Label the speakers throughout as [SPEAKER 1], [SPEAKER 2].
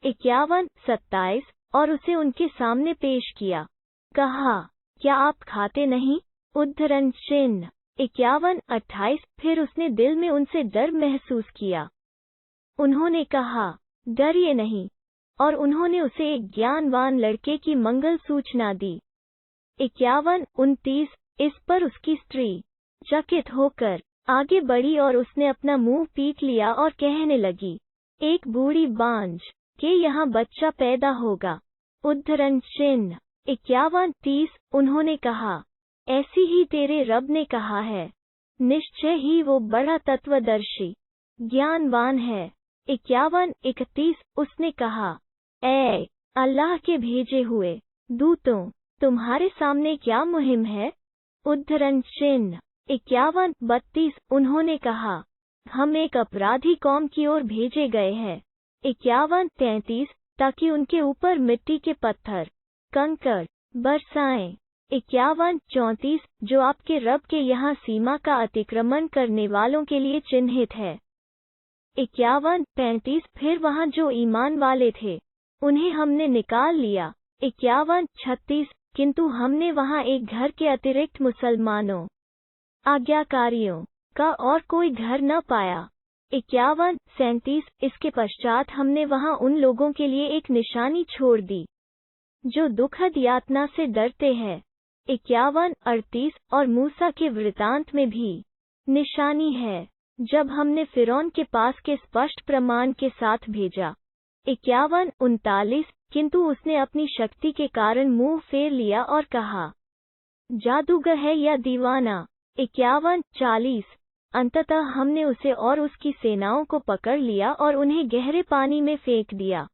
[SPEAKER 1] 51-27 और उसे उनके सामने पेश किया। कहा, क्या आप खाते नहीं? उद्धरण चिन्ह 51-28 फिर उसने दिल में उनसे डर महसूस किया। उन्होंने कहा, डरिए नहीं, और उन्होंने उसे एक ज्ञानवान लड़के की मंगल सूचना दी। 51-29 इस पर उसकी स्त्री चकित होकर आगे बढ़ी और उसने अपना मुंह पीट लिया और कहने लगी, एक बूढ़ी बांझ के यहाँ बच्चा पैदा होगा। उद्धरण चिन्ह 51-30 उन्होंने कहा, ऐसी ही तेरे रब ने कहा है, निश्चय ही वो बड़ा तत्वदर्शी ज्ञानवान है। 51-31 उसने कहा, ऐ अल्लाह के भेजे हुए दूतों, तुम्हारे सामने क्या मुहिम है? उद्धरण चिन्ह 51-32 उन्होंने कहा, हम एक अपराधी कौम की ओर भेजे गए हैं। 51-33 ताकि उनके ऊपर मिट्टी के पत्थर कंकड़ बरसाएं। 51-34 जो आपके रब के यहाँ सीमा का अतिक्रमण करने वालों के लिए चिन्हित है। 51-35 फिर वहाँ जो ईमान वाले थे उन्हें हमने निकाल लिया। 51-36 किंतु हमने वहाँ एक घर के अतिरिक्त मुसलमानों आज्ञाकारियों का और कोई घर न पाया। 51-37 इसके पश्चात हमने वहाँ उन लोगों के लिए एक निशानी छोड़ दी जो दुखद यातना से डरते हैं। 51-38 और मूसा के वृतांत में भी निशानी है जब हमने फिरौन के पास के स्पष्ट प्रमाण के साथ भेजा। 51-39 किंतु उसने अपनी शक्ति के कारण मुंह फेर लिया और कहा, जादूगर है या दीवाना। 51-40 अंततः हमने उसे और उसकी सेनाओं को पकड़ लिया और उन्हें गहरे पानी में फेंक दिया,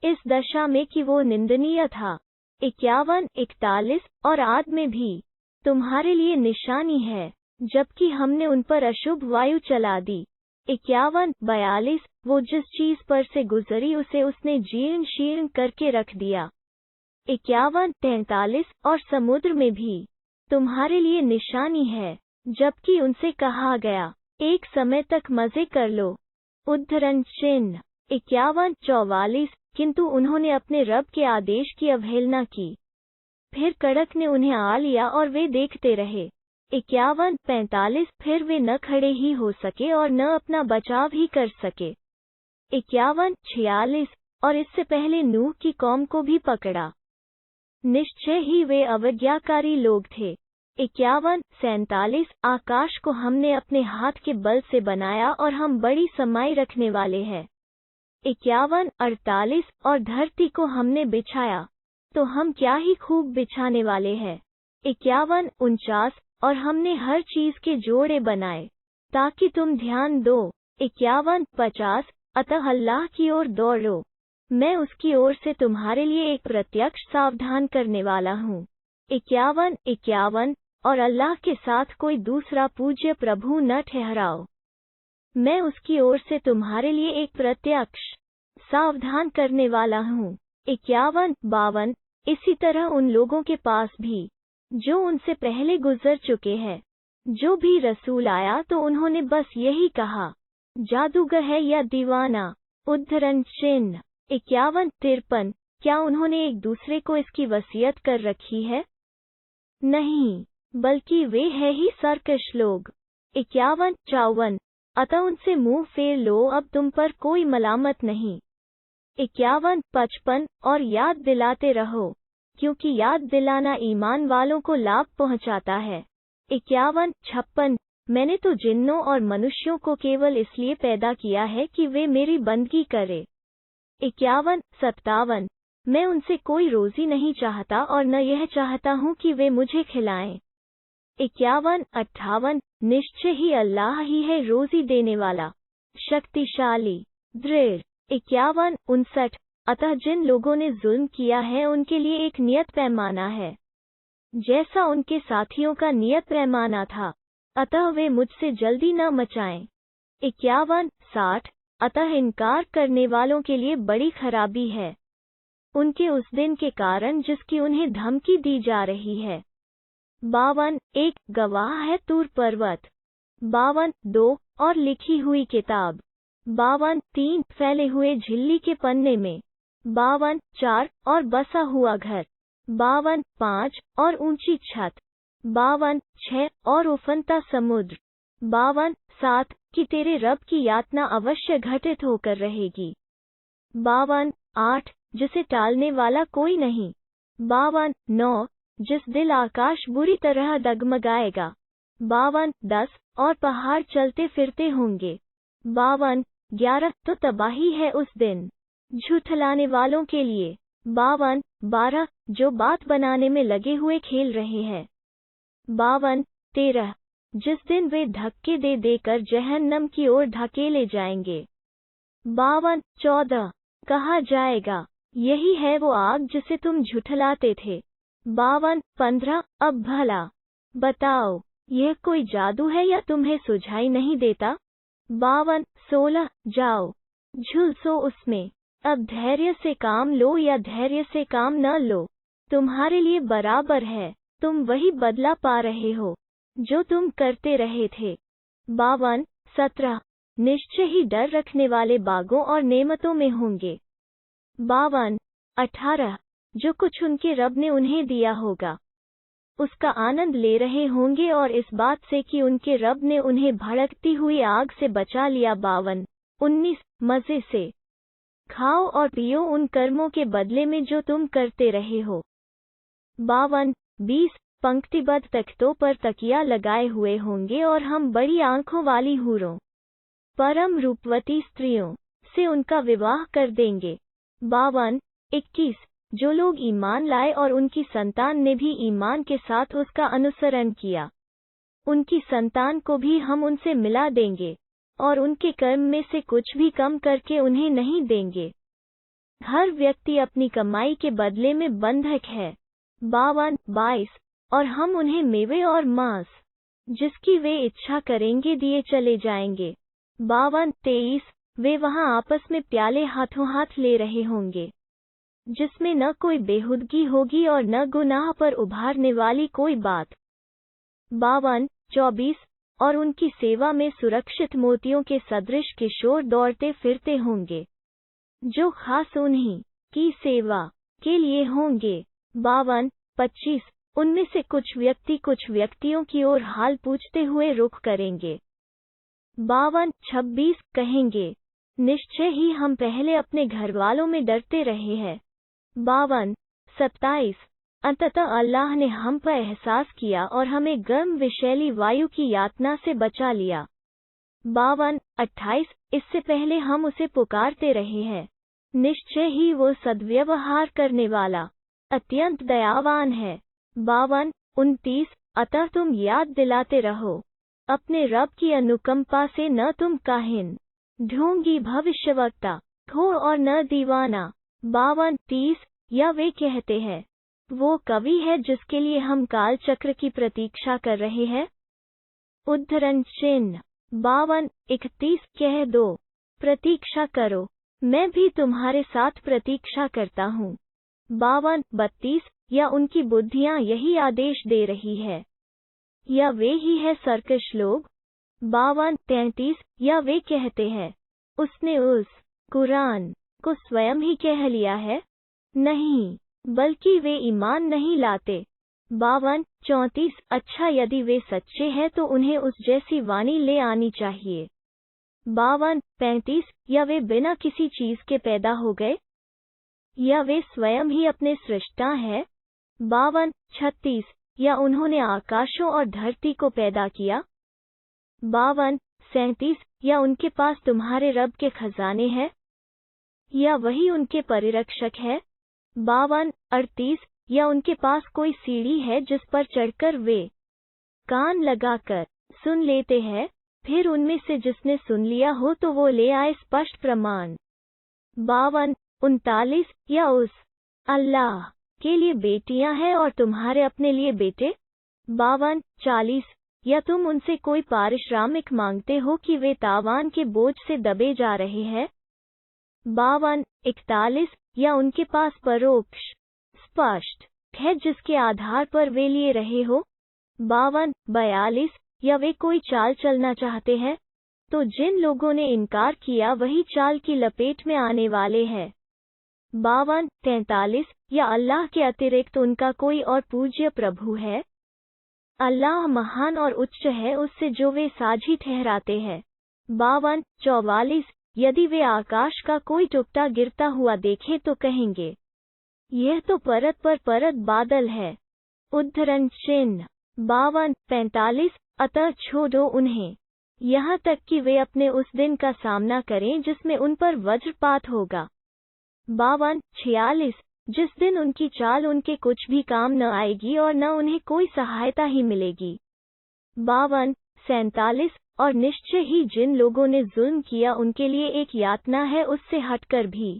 [SPEAKER 1] इस दशा में कि वो निंदनीय था। 51-41 और आद में भी तुम्हारे लिए निशानी है, जबकि हमने उन पर अशुभ वायु चला दी। 51-42 वो जिस चीज पर से गुजरी उसे उसने जीर्ण शीर्ण करके रख दिया। 51-43 और समुद्र में भी तुम्हारे लिए निशानी है, जबकि उनसे कहा गया, एक समय तक मजे कर लो। उद्धरण चिन्ह 51-44 किंतु उन्होंने अपने रब के आदेश की अवहेलना की। फिर कड़क ने उन्हें आ लिया और वे देखते रहे। 51-45 फिर वे न खड़े ही हो सके और न अपना बचाव ही कर सके। 51-46 और इससे पहले नूह की कौम को भी पकड़ा। निश्चय ही वे अवज्ञाकारी लोग थे। 51-47 आकाश को हमने अपने हाथ के बल से बनाया और हम बड़ी समाई रखने वाले हैं। 51-48 और धरती को हमने बिछाया, तो हम क्या ही खूब बिछाने वाले हैं। 51-49 और हमने हर चीज के जोड़े बनाए ताकि तुम ध्यान दो। 51-50 अतः अल्लाह की ओर दौड़ो, मैं उसकी ओर से तुम्हारे लिए एक प्रत्यक्ष सावधान करने वाला हूँ। 51-51 और अल्लाह के साथ कोई दूसरा पूज्य प्रभु न ठहराओ, मैं उसकी ओर से तुम्हारे लिए एक प्रत्यक्ष सावधान करने वाला हूँ। 51-52 इसी तरह उन लोगों के पास भी जो उनसे पहले गुजर चुके हैं, जो भी रसूल आया तो उन्होंने बस यही कहा, जादूगर है या दीवाना। उद्धरण चिन्ह 51-53 क्या उन्होंने एक दूसरे को इसकी वसीयत कर रखी है? नहीं, बल्कि वे है ही सरकश लोग। 51-54 अतः उनसे मुंह फेर लो, अब तुम पर कोई मलामत नहीं। 51-55 और याद दिलाते रहो, क्योंकि याद दिलाना ईमान वालों को लाभ पहुंचाता है। 51-56 मैंने तो जिन्नों और मनुष्यों को केवल इसलिए पैदा किया है कि वे मेरी बंदगी करें। 51-57 मैं उनसे कोई रोजी नहीं चाहता और न यह चाहता हूँ कि वे मुझे खिलाएं। 51-58 निश्चय ही अल्लाह ही है रोजी देने वाला, शक्तिशाली, दृढ़। 51-59 अतः जिन लोगों ने जुल्म किया है उनके लिए एक नियत पैमाना है, जैसा उनके साथियों का नियत पैमाना था, अतः वे मुझसे जल्दी न मचाएं। 51-60 अतः इनकार करने वालों के लिए बड़ी खराबी है, उनके उस दिन के कारण जिसकी उन्हें धमकी दी जा रही है। 52 एक गवाह है तूर पर्वत। 52 2 और लिखी हुई किताब। 52 3 फैले हुए झिल्ली के पन्ने में। 52 4 और बसा हुआ घर, 52 5 और ऊंची छत, 52 6 और उफनता समुद्र, 52 7 कि तेरे रब की यातना अवश्य घटित होकर रहेगी, 52 8 जिसे टालने वाला कोई नहीं, 52 9 जिस दिल आकाश बुरी तरह डगमगाएगा, 52 10 और पहाड़ चलते फिरते होंगे, 52 11 तो तबाही है उस दिन झूठलाने वालों के लिए, 52 12 जो बात बनाने में लगे हुए खेल रहे हैं, 52 13 जिस दिन वे धक्के दे देकर जहन्नम की ओर धकेले जाएंगे, 52 14 कहा जाएगा यही है वो आग जिसे तुम झुठलाते थे, 52 15 अब भला बताओ यह कोई जादू है या तुम्हें सुझाई नहीं देता, 52 16 जाओ झुलसो उसमें, अब धैर्य से काम लो या धैर्य से काम न लो, तुम्हारे लिए बराबर है, तुम वही बदला पा रहे हो जो तुम करते रहे थे, 52 17 निश्चय ही डर रखने वाले बागों और नेमतों में होंगे, 52 18 जो कुछ उनके रब ने उन्हें दिया होगा उसका आनंद ले रहे होंगे और इस बात से कि उनके रब ने उन्हें भड़कती हुई आग से बचा लिया, 52 19 मजे से खाओ और पियो उन कर्मों के बदले में जो तुम करते रहे हो, 52 20 पंक्तिबद्ध तख्तों पर तकिया लगाए हुए होंगे और हम बड़ी आंखों वाली हूरों परम रूपवती स्त्रियों से उनका विवाह कर देंगे, 52 21 जो लोग ईमान लाए और उनकी संतान ने भी ईमान के साथ उसका अनुसरण किया, उनकी संतान को भी हम उनसे मिला देंगे और उनके कर्म में से कुछ भी कम करके उन्हें नहीं देंगे, हर व्यक्ति अपनी कमाई के बदले में बंधक है, 52 22 और हम उन्हें मेवे और मांस जिसकी वे इच्छा करेंगे दिए चले जाएंगे, 52 23 वे वहां आपस में प्याले हाथों हाथ ले रहे होंगे जिसमें न कोई बेहुदगी होगी और न गुनाह पर उभारने वाली कोई बात, 52 24 और उनकी सेवा में सुरक्षित मोतियों के सदृश किशोर दौड़ते फिरते होंगे जो खास उन्हीं की सेवा के लिए होंगे, 52 25 उनमें से कुछ व्यक्ति कुछ व्यक्तियों की ओर हाल पूछते हुए रुख करेंगे, 52 26 कहेंगे निश्चय ही हम पहले अपने घरवालों में डरते रहे हैं, 52 27 अंततः अल्लाह ने हम पर एहसास किया और हमें गर्म विषैली वायु की यातना से बचा लिया, 52 28 इससे पहले हम उसे पुकारते रहे हैं, निश्चय ही वो सद्व्यवहार करने वाला अत्यंत दयावान है, 52 29 अतः तुम याद दिलाते रहो अपने रब की अनुकंपा से न तुम काहिन ढोंगी भविष्यवक्ता हो और न दीवाना, 52 30 या वे कहते हैं वो कवि है जिसके लिए हम काल चक्र की प्रतीक्षा कर रहे हैं, उद्धरण चिन्ह 52 31 कह दो प्रतीक्षा करो मैं भी तुम्हारे साथ प्रतीक्षा करता हूँ, 52 32 या उनकी बुद्धियां यही आदेश दे रही है या वे ही है सरकश लोग, 52 33 या वे कहते हैं उसने उस कुरान को स्वयं ही कह लिया है, नहीं बल्कि वे ईमान नहीं लाते, 52 34 अच्छा यदि वे सच्चे हैं तो उन्हें उस जैसी वाणी ले आनी चाहिए, 52 35 या वे बिना किसी चीज के पैदा हो गए या वे स्वयं ही अपने सृष्टा हैं, 52 36 या उन्होंने आकाशों और धरती को पैदा किया, 52 37 या उनके पास तुम्हारे रब के खजाने हैं या वही उनके परिरक्षक है, 52 38 या उनके पास कोई सीढ़ी है जिस पर चढ़कर वे कान लगाकर सुन लेते हैं, फिर उनमें से जिसने सुन लिया हो तो वो ले आए स्पष्ट प्रमाण, 52 39 या उस अल्लाह के लिए बेटियां हैं और तुम्हारे अपने लिए बेटे, 52 40 या तुम उनसे कोई पारिश्रामिक मांगते हो कि वे तावान के बोझ से दबे जा रहे हैं, 52 41 या उनके पास परोक्ष स्पष्ट है जिसके आधार पर वे लिए रहे हो, 52 42 या वे कोई चाल चलना चाहते हैं तो जिन लोगों ने इनकार किया वही चाल की लपेट में आने वाले हैं, 52, 43 या अल्लाह के अतिरिक्त उनका कोई और पूज्य प्रभु है? अल्लाह महान और उच्च है उससे जो वे साझी ठहराते हैं। 52, 44 यदि वे आकाश का कोई टुकड़ा गिरता हुआ देखें तो कहेंगे, यह तो परत पर परत बादल है। उद्धरण चिन्ह। 52, 45 अतः छोड़ो उन्हें, यहाँ तक कि वे अपने उस दिन का सामना करें जिसमें उन पर वज्रपात होगा। 52, 46 जिस दिन उनकी चाल उनके कुछ भी काम न आएगी और न उन्हें कोई सहायता ही मिलेगी। 52, 47 और निश्चय ही जिन लोगों ने जुल्म किया उनके लिए एक यातना है उससे हटकर भी,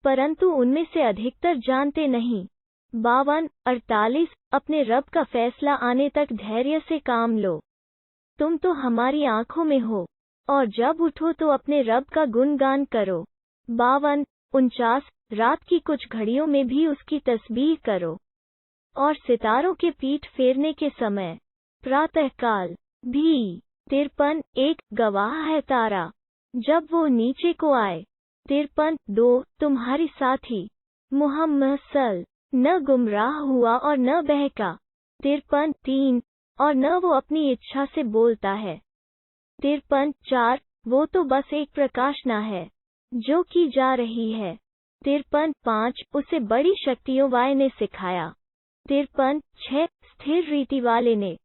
[SPEAKER 1] परंतु उनमें से अधिकतर जानते नहीं। 52, 48 अपने रब का फैसला आने तक धैर्य से काम लो। तुम तो हमारी आंखों में हो, और जब उठो तो अपने रब का गुणगान करो। 52, 49 रात की कुछ घड़ियों में भी उसकी तस्बीह करो, और सितारों के पीठ फेरने के समय प्रातःकाल भी। 53, 1 गवाह है तारा जब वो नीचे को आए। 53, 2 तुम्हारी साथी मुहम्मद न गुमराह हुआ और न बहका। 53, 3 और न वो अपनी इच्छा से बोलता है। 53, 4 वो तो बस एक प्रकाशना है जो की जा रही है। 53, 5 उसे बड़ी शक्तियों वाले ने सिखाया। 53, 6 स्थिर रीति वाले ने।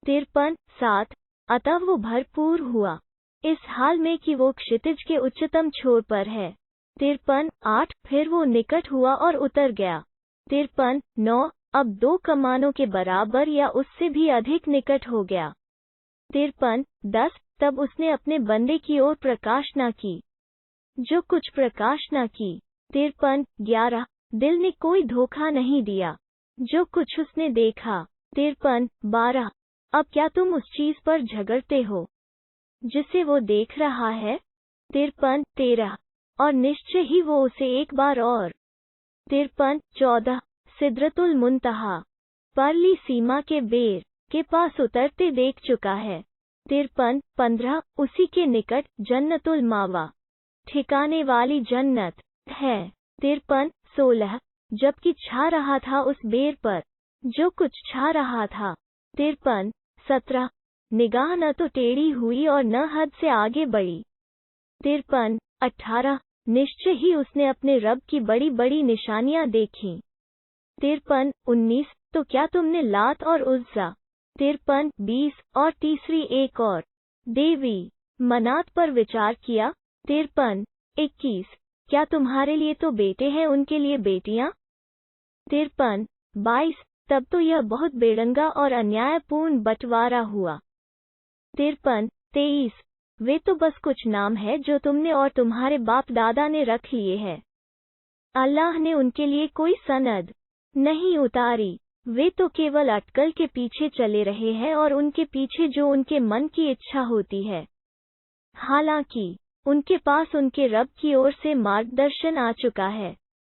[SPEAKER 1] 53, 7 अतः वो भरपूर हुआ इस हाल में कि वो क्षितिज के उच्चतम छोर पर है। 53, 8 फिर वो निकट हुआ और उतर गया। 53, 9 अब 2 कमानों के बराबर या उससे भी अधिक निकट हो गया। 53, 10 तब उसने अपने बंदे की ओर प्रकाशना की जो कुछ प्रकाशना की। 53, 11 दिल ने कोई धोखा नहीं दिया जो कुछ उसने देखा। 53, 12 अब क्या तुम उस चीज पर झगड़ते हो जिसे वो देख रहा है? 53, 13 और निश्चय ही वो उसे एक बार और। 53, 14 सिदरतुल मुंतहा परली सीमा के बेर के पास उतरते देख चुका है। 53, 15 उसी के निकट जन्नतुल मावा ठिकाने वाली जन्नत है। 53, 16 जबकि छा रहा था उस बेर पर जो कुछ छा रहा था। 53, 17 निगाह न तो टेढ़ी हुई और न हद से आगे बढ़ी। 53, 18 निश्चय ही उसने अपने रब की बड़ी बड़ी निशानियां देखीं। 53, 19 तो क्या तुमने लात और उज्जा। 53, 20 और तीसरी एक और देवी मनात पर विचार किया। 53, 21 क्या तुम्हारे लिए तो बेटे हैं उनके लिए बेटियां। 53, 22 तब तो यह बहुत बेढंगा और अन्यायपूर्ण बंटवारा हुआ। 53, 23 वे तो बस कुछ नाम है जो तुमने और तुम्हारे बाप दादा ने रख लिए हैं। अल्लाह ने उनके लिए कोई सनद नहीं उतारी, वे तो केवल अटकल के पीछे चले रहे हैं और उनके पीछे जो उनके मन की इच्छा होती है। हालांकि उनके पास उनके रब की ओर से मार्गदर्शन आ चुका है।